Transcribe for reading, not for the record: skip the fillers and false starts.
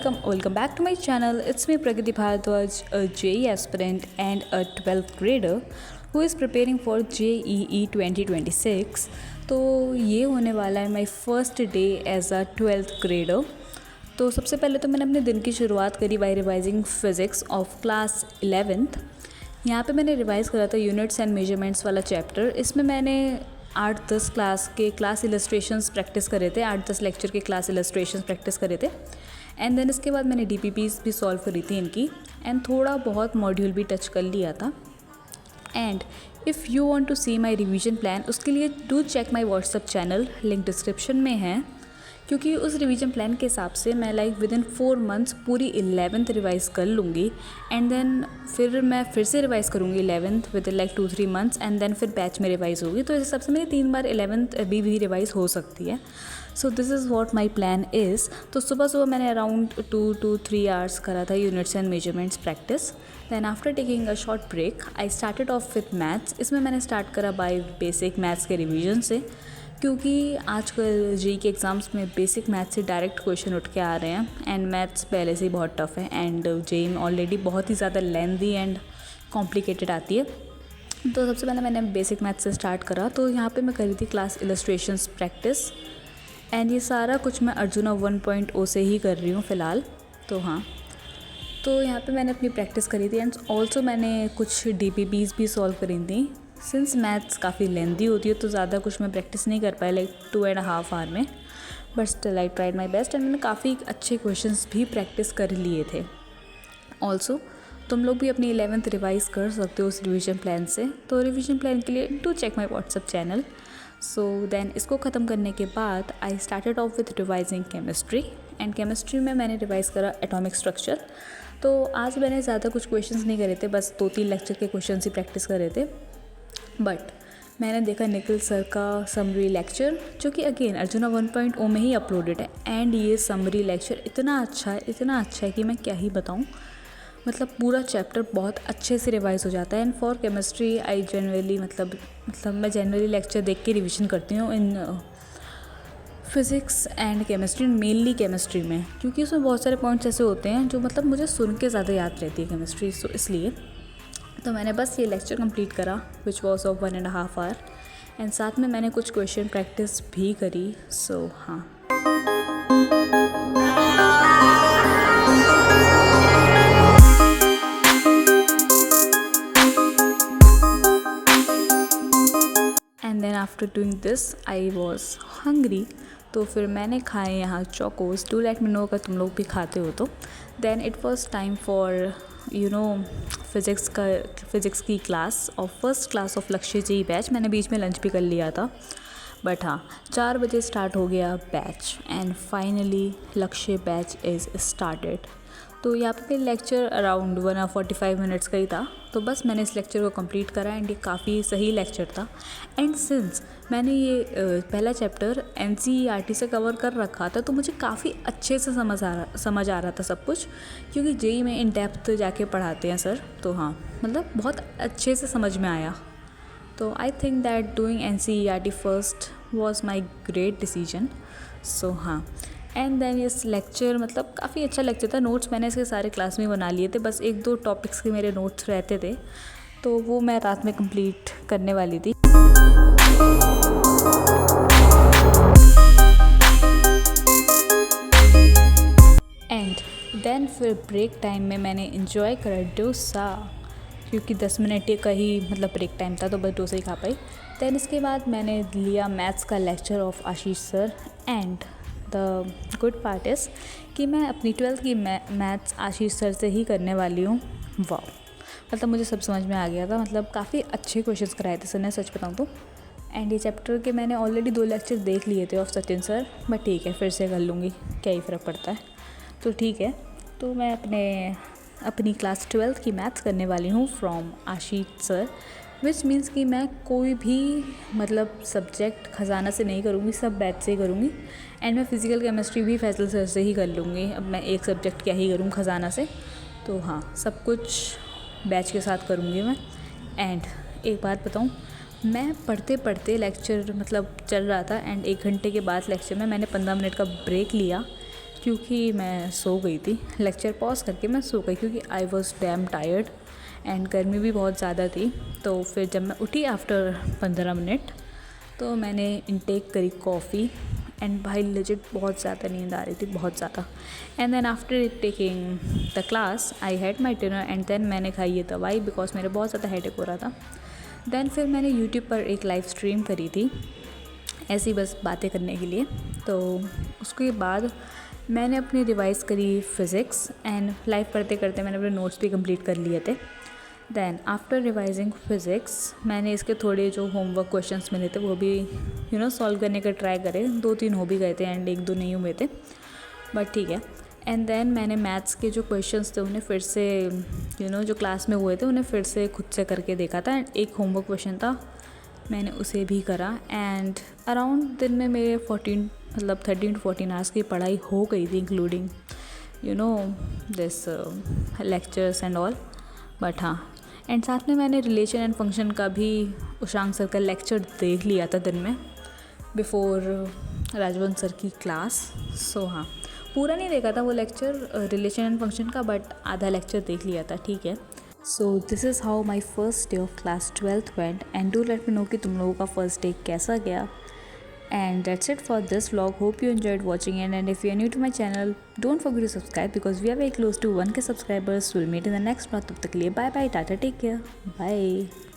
welcome back to my channel. It's me Pragati Bhardwaj, a JEE aspirant and a 12th grader who is preparing for JEE 2026. तो ये होने वाला है my first day as a 12th grader. तो सबसे पहले तो मैंने अपने दिन की शुरुआत करी by revising physics of class 11th। यहाँ पे मैंने रिवाइज़ करा था यूनिट्स एंड मेजरमेंट्स वाला चैप्टर। इसमें मैंने 8-10 क्लास के क्लास इलस्ट्रेशंस प्रैक्टिस करे थे, 8-10 लेक्चर के क्लास इलस्ट्रेशंस प्रैक्टिस करे थे। एंड देन इसके बाद मैंने DPPs भी सॉल्व करी थी इनकी, एंड थोड़ा बहुत मॉड्यूल भी टच कर लिया था। And if you want to see my revision plan, उसके लिए do check my WhatsApp channel, link description में है। क्योंकि उस रिवीजन प्लान के हिसाब से मैं विद इन 4 मंथ्स पूरी 11th रिवाइज़ कर लूँगी, एंड देन फिर मैं फिर से रिवाइज़ करूँगी 11th within 2-3 months, and then फिर बैच में रिवाइज़ होगी। तो इस हिसाब से मेरी 3 बार 11th अभी भी रिवाइज़ हो सकती है। So this is what my plan is. तो सुबह मैंने अराउंड 2 to 3 आवर्स करा था units and measurements practice. Then after taking a short break I started off with maths. इसमें मैंने स्टार्ट करा बाय बेसिक मैथ्स के रिवीजन से, क्योंकि आजकल JEE के एग्ज़ाम्स में बेसिक मैथ्स से डायरेक्ट क्वेश्चन उठ के आ रहे हैं, एंड मैथ्स पहले से ही बहुत टफ है, एंड JEE में ऑलरेडी बहुत ही ज़्यादा लेंथी एंड कॉम्प्लिकेटेड आती है। तो सबसे पहले मैंने बेसिक मैथ्स से स्टार्ट करा। तो यहाँ पे मैं करी थी क्लास इलस्ट्रेशंस प्रैक्टिस, एंड ये सारा कुछ मैं अर्जुना 1.0 से ही कर रही हूँ फ़िलहाल। तो हाँ, तो यहाँ पे मैंने अपनी प्रैक्टिस करी थी, एंड ऑल्सो मैंने कुछ DPPs भी सॉल्व करी थी। सिंस मैथ्स काफ़ी लेंथी होती है तो ज़्यादा कुछ मैं प्रैक्टिस नहीं कर पाई 2.5 आवर में, but still I tried my best, and मैंने काफ़ी अच्छे क्वेश्चंस भी प्रैक्टिस कर लिए थे। ऑल्सो तुम लोग भी अपनी 11th रिवाइज़ कर सकते हो उस रिवीजन प्लान से। तो रिवीजन प्लान के लिए do check my WhatsApp channel. So then इसको ख़त्म करने के बाद I started off with revising chemistry, and chemistry में मैंने रिवाइज़ करा एटॉमिक स्ट्रक्चर। तो आज मैंने ज़्यादा कुछ क्वेश्चंस नहीं करे थे, बस 2-3 लेक्चर के क्वेश्चन ही प्रैक्टिस करे थे। बट मैंने देखा निखिल सर का समरी लेक्चर, जो कि अगेन अर्जुना 1.0 में ही अपलोडेड है, एंड ये समरी लेक्चर इतना अच्छा है कि मैं क्या ही बताऊँ। मतलब पूरा चैप्टर बहुत अच्छे से रिवाइज़ हो जाता है। And for chemistry I generally मतलब मैं जनरली लेक्चर देख के रिविज़न करती हूँ in physics and chemistry, mainly chemistry में, क्योंकि उसमें बहुत सारे पॉइंट्स ऐसे होते हैं जो मतलब मुझे सुन के ज़्यादा याद रहती है केमिस्ट्री। सो इसलिए तो मैंने बस ये लेक्चर कंप्लीट करा which was of 1.5 hour, and साथ में मैंने कुछ क्वेश्चन प्रैक्टिस भी करी। सो हाँ, and then after doing this I was hungry. तो फिर मैंने खाए यहाँ Chocos. Do let me know अगर तुम लोग भी खाते हो तो। Then it was time for physics की क्लास और first class of Lakshya JEE batch. मैंने बीच में लंच भी कर लिया था, बट हाँ 4 बजे स्टार्ट हो गया बैच, एंड फाइनली लक्ष्य बैच इज़ स्टार्टेड। तो यहाँ पे लेक्चर अराउंड 1 hour 45 minutes का ही था। तो बस मैंने इस लेक्चर को कंप्लीट करा, एंड ये काफ़ी सही लेक्चर था। एंड सिंस मैंने ये पहला चैप्टर NCERT से कवर कर रखा था, तो मुझे काफ़ी अच्छे से समझ आ रहा था सब कुछ, क्योंकि JEE में इन डेप्थ जाके पढ़ाते हैं सर। तो हाँ, मतलब बहुत अच्छे से समझ में आया। तो I think that doing NCERT first was my great decision. So हाँ, एंड देन इस लेक्चर मतलब काफ़ी अच्छा लेक्चर था। नोट्स मैंने इसके सारे क्लास में बना लिए थे, बस 1-2 टॉपिक्स के मेरे नोट्स रहते थे, तो वो मैं रात में कंप्लीट करने वाली थी। एंड देन फिर ब्रेक टाइम में मैंने इन्जॉय करा डोसा, क्योंकि 10 मिनट का ही मतलब ब्रेक टाइम था, तो बस डोसा ही खा पाई। देन इसके बाद मैंने लिया मैथ्स का lecture of Ashish sir, and the good part is कि मैं अपनी 12th की मैथ्स आशीष सर से ही करने वाली हूँ। वाह, मतलब मुझे सब समझ में आ गया था। मतलब काफ़ी अच्छे क्वेश्चंस कराए थे सर ने, सच बताऊँ तो। एंड ये चैप्टर के मैंने ऑलरेडी 2 लेक्चर देख लिए थे ऑफ सचिन सर, बट ठीक है फिर से कर लूँगी, क्या ही फ़र्क पड़ता है। तो ठीक है, तो मैं अपनी क्लास 12th की मैथ्स करने वाली हूँ from Ashish sir, which means कि मैं कोई भी मतलब सब्जेक्ट खजाना से नहीं करूँगी, सब बैच से ही करूँगी। एंड मैं फ़िज़िकल केमिस्ट्री भी फैसल सर से ही कर लूँगी। अब मैं एक सब्जेक्ट क्या ही करूँ खजाना से। तो हाँ, सब कुछ बैच के साथ करूँगी मैं। एंड एक बात बताऊँ, मैं पढ़ते पढ़ते लेक्चर मतलब चल रहा था, एंड 1 घंटे के बाद लेक्चर में मैंने 15 मिनट का ब्रेक लिया, क्योंकि मैं सो गई थी, लेक्चर पॉज करके मैं सो गई क्योंकि I was damn tired and गर्मी भी बहुत ज़्यादा थी। तो फिर जब मैं उठी आफ्टर 15 मिनट तो मैंने इनटेक करी कॉफ़ी एंड भाई लेजिट बहुत ज़्यादा नींद आ रही थी, बहुत ज़्यादा। And then after taking the class I had my dinner and then मैंने खाई ये दवाई बिकॉज मेरे बहुत ज़्यादा हेडेक हो रहा था। देन फिर मैंने यूट्यूब पर एक लाइव स्ट्रीम करी थी ऐसी बस बातें करने के लिए। तो उसके बाद मैंने अपनी रिवाइज़ करी फ़िज़िक्स एंड लाइव पढ़ते करते मैंने अपने नोट्स भी कंप्लीट कर लिए थे। देन आफ्टर रिवाइजिंग फ़िज़िक्स मैंने इसके थोड़े जो होमवर्क क्वेश्चंस मिले थे वो भी सॉल्व करने का ट्राई करे। 2-3 हो भी गए थे एंड 1-2 नहीं हुए थे, बट ठीक है। एंड देन मैंने मैथ्स के जो क्वेश्चंस थे उन्हें फिर से जो क्लास में हुए थे उन्हें फिर से खुद से करके देखा था। एंड एक होमवर्क क्वेश्चन था मैंने उसे भी करा एंड अराउंड दिन में मेरे 13 to 14 आवर्स की पढ़ाई हो गई थी, including this lectures and all. But हाँ, एंड साथ में मैंने रिलेशन एंड फंक्शन का भी उशांग सर का लेक्चर देख लिया था दिन में बिफोर राजवंश सर की क्लास। सो हाँ, पूरा नहीं देखा था वो लेक्चर रिलेशन एंड फंक्शन का, बट आधा लेक्चर देख लिया था, ठीक है। So this is how my first day of class 12th went and do let me no कि तुम लोगों का फर्स्ट डे कैसा गया। And that's it for this vlog. Hope you enjoyed watching it, and if you are new to my channel, don't forget to subscribe because we are very close to 1K subscribers. We'll meet in the next vlog. तब तक के लिए bye bye, tata, take care, bye.